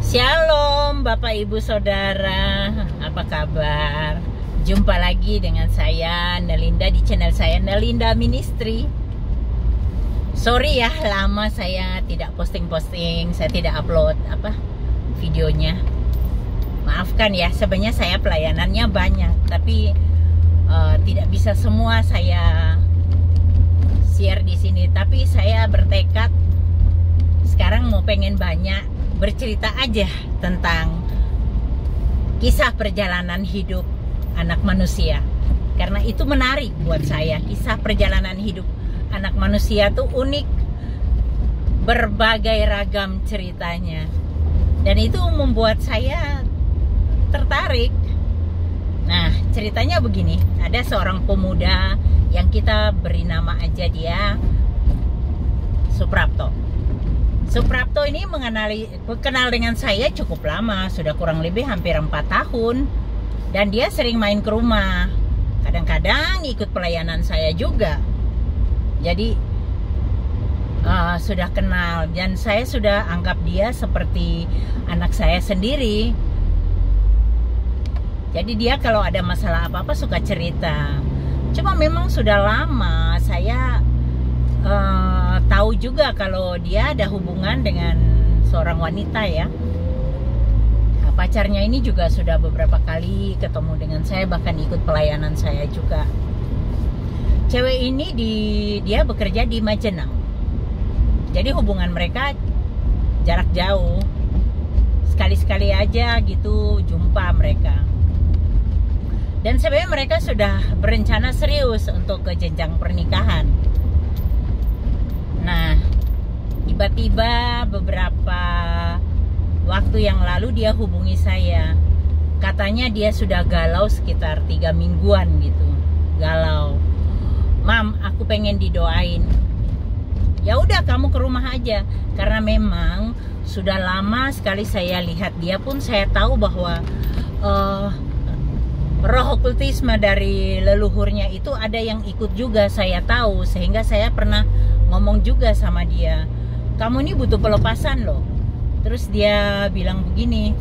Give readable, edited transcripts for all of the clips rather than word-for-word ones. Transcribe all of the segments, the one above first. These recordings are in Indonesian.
Shalom Bapak Ibu Saudara, apa kabar? Jumpa lagi dengan saya Nelinda di channel saya Nelinda Ministry. Sorry ya, lama saya tidak posting-posting, saya tidak upload videonya. Maafkan ya, sebenarnya saya pelayanannya banyak, tapi tidak bisa semua saya share di sini. Tapi saya bertekad sekarang mau pengen banyak bercerita aja tentang kisah perjalanan hidup anak manusia, karena itu menarik buat saya. Kisah perjalanan hidup anak manusia tuh unik, berbagai ragam ceritanya, dan itu membuat saya tertarik. Nah, ceritanya begini, ada seorang pemuda yang kita beri nama aja dia Suprapto. Suprapto ini kenal dengan saya cukup lama, sudah kurang lebih hampir 4 tahun, dan dia sering main ke rumah, kadang-kadang ikut pelayanan saya juga. Jadi sudah kenal, dan saya sudah anggap dia seperti anak saya sendiri. Jadi dia kalau ada masalah apa-apa suka cerita. Cuma memang sudah lama saya tahu juga kalau dia ada hubungan dengan seorang wanita ya. Nah, pacarnya ini juga sudah beberapa kali ketemu dengan saya, bahkan ikut pelayanan saya juga. Cewek ini dia bekerja di Majenang. Jadi hubungan mereka jarak jauh. Sekali-sekali aja gitu jumpa mereka. Dan sebenarnya mereka sudah berencana serius untuk ke jenjang pernikahan. Nah, tiba-tiba beberapa waktu yang lalu dia hubungi saya. Katanya dia sudah galau sekitar 3 mingguan gitu. Galau. Mam, aku pengen didoain. Ya udah, kamu ke rumah aja. Karena memang sudah lama sekali saya lihat dia pun, saya tahu bahwa roh okultisme dari leluhurnya itu ada yang ikut juga, saya tahu. Sehingga saya pernah ngomong juga sama dia, kamu ini butuh pelepasan loh. Terus dia bilang begini,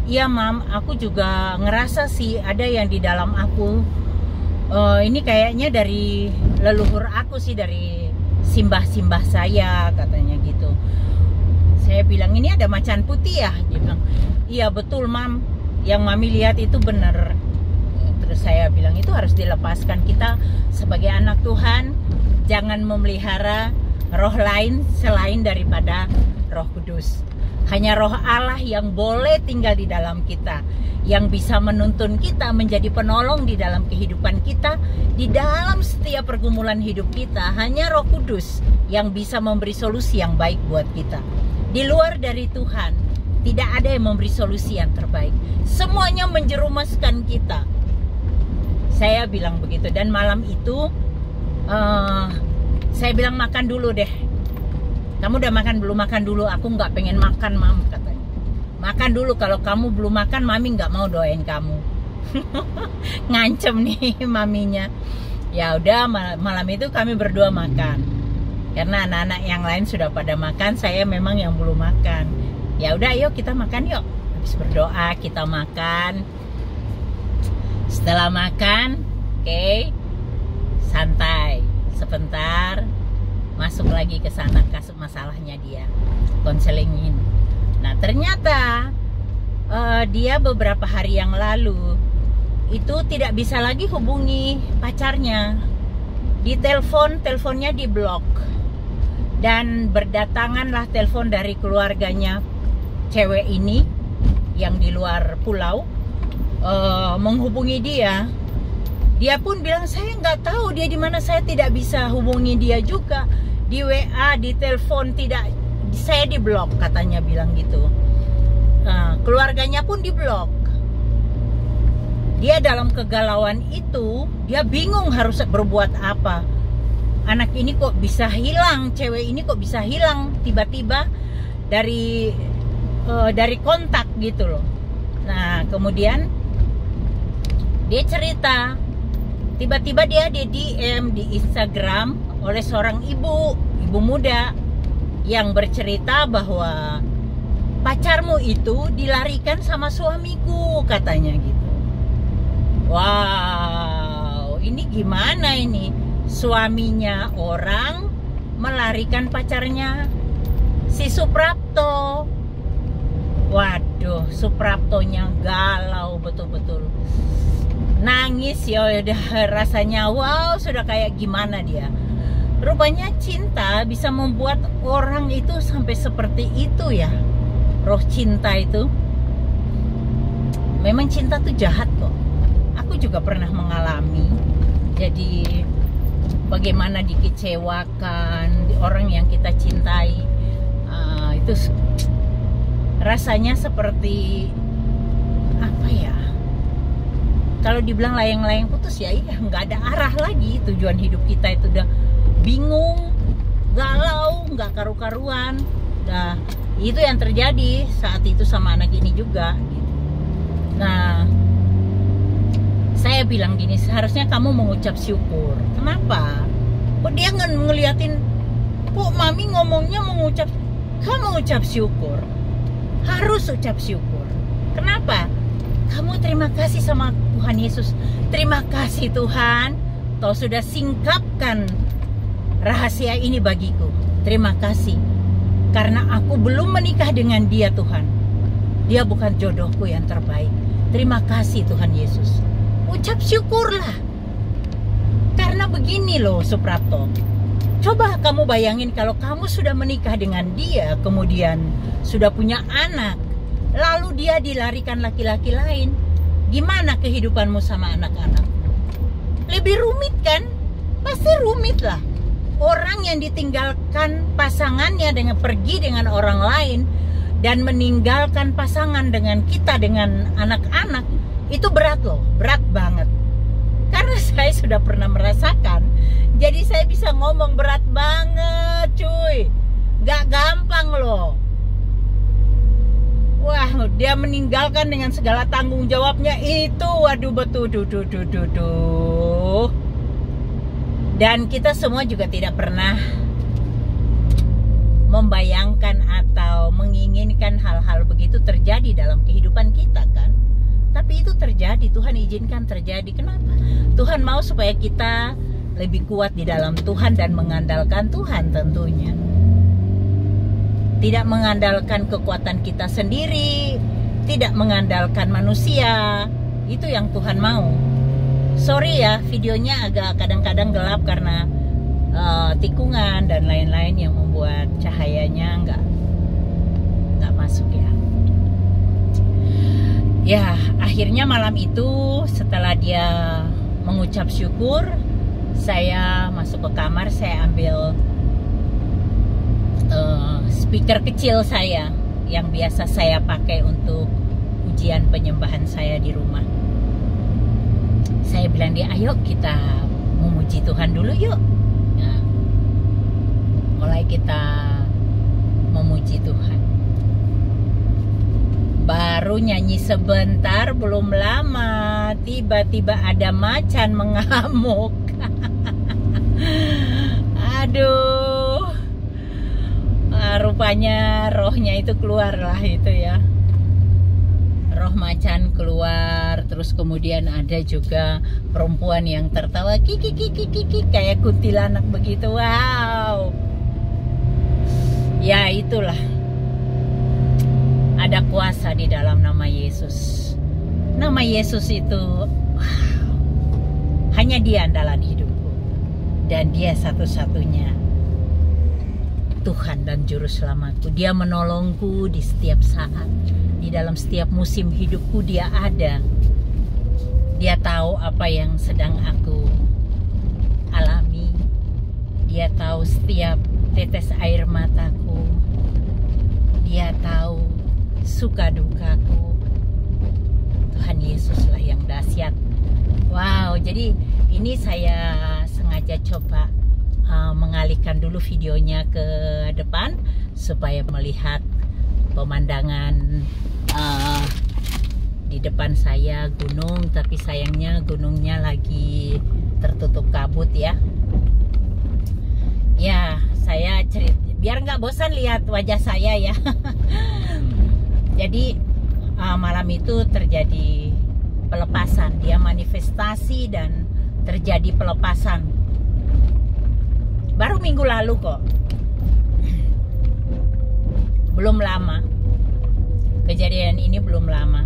iya mam, aku juga ngerasa sih ada yang di dalam aku. Ini kayaknya dari leluhur aku sih, dari simbah-simbah saya, katanya gitu. Saya bilang, ini ada macan putih ya? Dia bilang, iya betul mam, yang mami lihat itu bener. Terus saya bilang, itu harus dilepaskan. Kita sebagai anak Tuhan jangan memelihara roh lain selain daripada Roh Kudus. Hanya Roh Allah yang boleh tinggal di dalam kita, yang bisa menuntun kita menjadi penolong di dalam kehidupan kita, di dalam setiap pergumulan hidup kita. Hanya Roh Kudus yang bisa memberi solusi yang baik buat kita. Di luar dari Tuhan tidak ada yang memberi solusi yang terbaik. Semuanya menjerumuskan kita. Saya bilang begitu. Dan malam itu saya bilang, makan dulu deh. Kamu udah makan belum? Makan dulu. Aku nggak pengen makan mam, katanya. Makan dulu, kalau kamu belum makan mami nggak mau doain kamu. Ngancem nih maminya. Ya udah, malam itu kami berdua makan. Karena anak-anak yang lain sudah pada makan, saya memang yang belum makan. Ya udah, ayo kita makan yuk. Habis berdoa kita makan. Setelah makan, santai sebentar, masuk lagi ke sana, kasih masalahnya dia, konselingin. Nah ternyata dia beberapa hari yang lalu itu tidak bisa lagi hubungi pacarnya. Di teleponnya diblok, dan berdatanganlah telepon dari keluarganya cewek ini yang di luar pulau, menghubungi dia. Dia pun bilang, saya nggak tahu dia di mana, saya tidak bisa hubungi dia juga. Di WA, di telepon tidak, saya diblok, katanya bilang gitu. Keluarganya pun diblok. Dia dalam kegalauan itu, dia bingung harus berbuat apa. Anak ini kok bisa hilang, cewek ini kok bisa hilang tiba-tiba dari kontak gitu loh. Nah kemudian dia cerita, tiba-tiba dia di DM di Instagram oleh seorang ibu muda yang bercerita bahwa pacarmu itu dilarikan sama suamiku, katanya gitu. Wow, ini gimana ini? Suaminya orang melarikan pacarnya si Suprapto. Waduh, Supraptonya galau betul-betul. Nangis ya udah, rasanya wow, sudah kayak gimana dia. Rupanya cinta bisa membuat orang itu sampai seperti itu ya. Roh cinta itu. Memang cinta tuh jahat kok. Aku juga pernah mengalami. Jadi bagaimana dikecewakan orang yang kita cintai. Itu rasanya seperti apa ya? Kalau dibilang layang-layang putus ya, iya, nggak ada arah lagi. Tujuan hidup kita itu udah bingung, galau, nggak karu-karuan. Nah, itu yang terjadi saat itu sama anak ini juga. Nah, saya bilang gini, seharusnya kamu mengucap syukur. Kenapa? Kok dia ngeliatin, kok mami ngomongnya kamu ucap syukur. Harus ucap syukur. Kenapa? Kamu terima kasih sama Tuhan Yesus. Terima kasih Tuhan, Kau sudah singkapkan rahasia ini bagiku. Terima kasih. Karena aku belum menikah dengan dia Tuhan. Dia bukan jodohku yang terbaik. Terima kasih Tuhan Yesus. Ucap syukurlah. Karena begini loh Suprapto. Coba kamu bayangin kalau kamu sudah menikah dengan dia, kemudian sudah punya anak, lalu dia dilarikan laki-laki lain. Gimana kehidupanmu sama anak-anak? Lebih rumit kan? Pasti rumit lah. Orang yang ditinggalkan pasangannya dengan pergi dengan orang lain dan meninggalkan pasangan dengan kita dengan anak-anak, itu berat loh, berat banget. Karena saya sudah pernah merasakan, jadi saya bisa ngomong berat banget cuy. Gak gampang loh. Wah, dia meninggalkan dengan segala tanggung jawabnya itu, waduh betul, Dan kita semua juga tidak pernah membayangkan atau menginginkan hal-hal begitu terjadi dalam kehidupan kita kan. Tapi itu terjadi, Tuhan izinkan terjadi. Kenapa? Tuhan mau supaya kita lebih kuat di dalam Tuhan dan mengandalkan Tuhan tentunya. Tidak mengandalkan kekuatan kita sendiri, tidak mengandalkan manusia. Itu yang Tuhan mau. Sorry ya, videonya agak kadang-kadang gelap karena tikungan dan lain-lain yang membuat cahayanya nggak masuk ya. Ya, akhirnya malam itu setelah dia mengucap syukur, saya masuk ke kamar, saya ambil speaker kecil saya yang biasa saya pakai untuk ujian penyembahan saya di rumah. Saya bilang dia, ayo kita memuji Tuhan dulu yuk. Nah, mulai kita memuji Tuhan. Baru nyanyi sebentar, belum lama tiba-tiba ada macan mengamuk. Aduh, rupanya rohnya itu keluar lah itu ya. Roh macan keluar, terus kemudian ada juga perempuan yang tertawa kiki kayak kuntilanak begitu. Wow. Ya itulah. Ada kuasa di dalam nama Yesus. Nama Yesus itu wow, hanya dia andalan hidupku. Dan dia satu-satunya Tuhan dan Juru Selamatku. Dia menolongku di setiap saat. Di dalam setiap musim hidupku dia ada. Dia tahu apa yang sedang aku alami. Dia tahu setiap tetes air mataku. Dia tahu suka dukaku. Tuhan Yesuslah yang dahsyat. Wow, jadi ini saya sengaja coba mengalihkan dulu videonya ke depan supaya melihat pemandangan di depan saya gunung, tapi sayangnya gunungnya lagi tertutup kabut ya. Ya, saya cerita biar nggak bosan lihat wajah saya ya. Jadi malam itu terjadi pelepasan, dia manifestasi dan terjadi pelepasan. Baru minggu lalu kok, belum lama. Kejadian ini belum lama.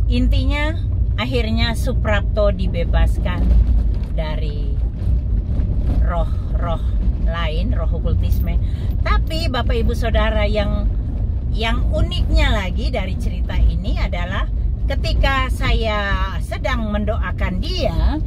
Intinya akhirnya Suprapto dibebaskan dari roh-roh lain, roh okultisme. Tapi Bapak Ibu Saudara, yang uniknya lagi dari cerita ini adalah ketika saya sedang mendoakan dia,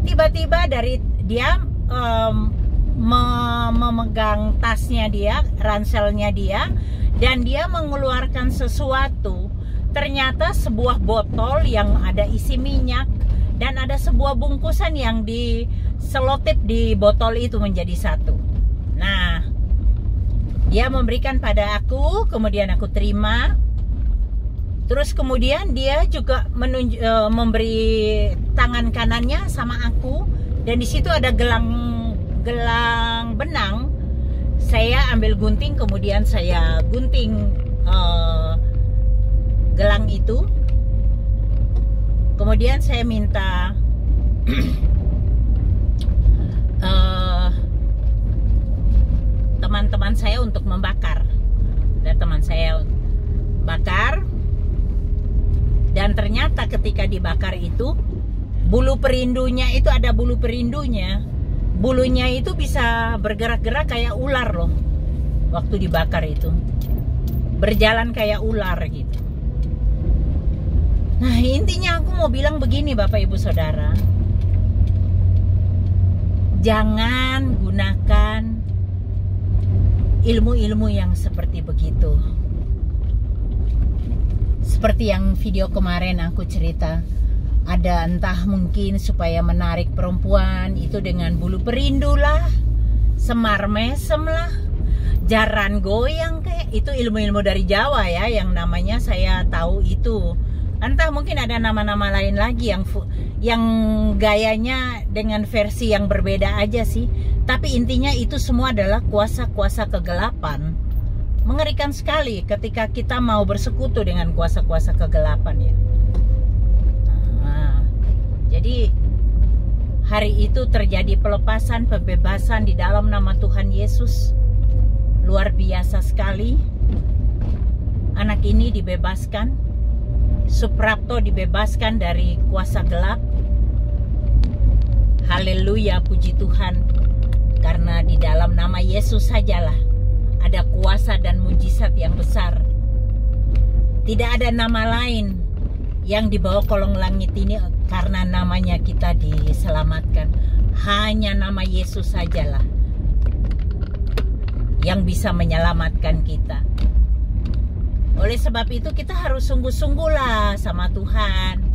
tiba-tiba dari dia memegang tasnya dia, ranselnya dia, dan dia mengeluarkan sesuatu. Ternyata sebuah botol yang ada isi minyak dan ada sebuah bungkusan yang diselotip di botol itu menjadi satu. Nah, dia memberikan pada aku, kemudian aku terima. Terus kemudian dia juga memberi tangan kanannya sama aku, dan di situ ada gelang benang. Saya ambil gunting, kemudian saya gunting gelang itu. Kemudian saya minta teman-teman saya untuk membakar. Dan teman saya bakar, dan ternyata ketika dibakar itu, bulu perindunya itu ada bulu perindunya. Bulunya itu bisa bergerak-gerak kayak ular loh. Waktu dibakar itu berjalan kayak ular gitu. Nah, intinya aku mau bilang begini Bapak Ibu Saudara, jangan gunakan ilmu-ilmu yang seperti begitu. Seperti yang video kemarin aku cerita, ada entah mungkin supaya menarik perempuan itu dengan bulu perindu lah, semar mesem lah, jaran goyang, kayak itu ilmu-ilmu dari Jawa ya, yang namanya saya tahu itu. Entah mungkin ada nama-nama lain lagi yang gayanya dengan versi yang berbeda aja sih. Tapi intinya itu semua adalah kuasa-kuasa kegelapan. Mengerikan sekali ketika kita mau bersekutu dengan kuasa-kuasa kegelapan ya. Nah, jadi hari itu terjadi pelepasan, pembebasan di dalam nama Tuhan Yesus. Luar biasa sekali. Anak ini dibebaskan. Suprapto dibebaskan dari kuasa gelap. Haleluya, puji Tuhan. Karena di dalam nama Yesus sajalah ada kuasa dan mujizat yang besar. Tidak ada nama lain yang di bawah kolong langit ini, karena namanya kita diselamatkan. Hanya nama Yesus sajalah yang bisa menyelamatkan kita. Oleh sebab itu kita harus sungguh-sungguh lah sama Tuhan.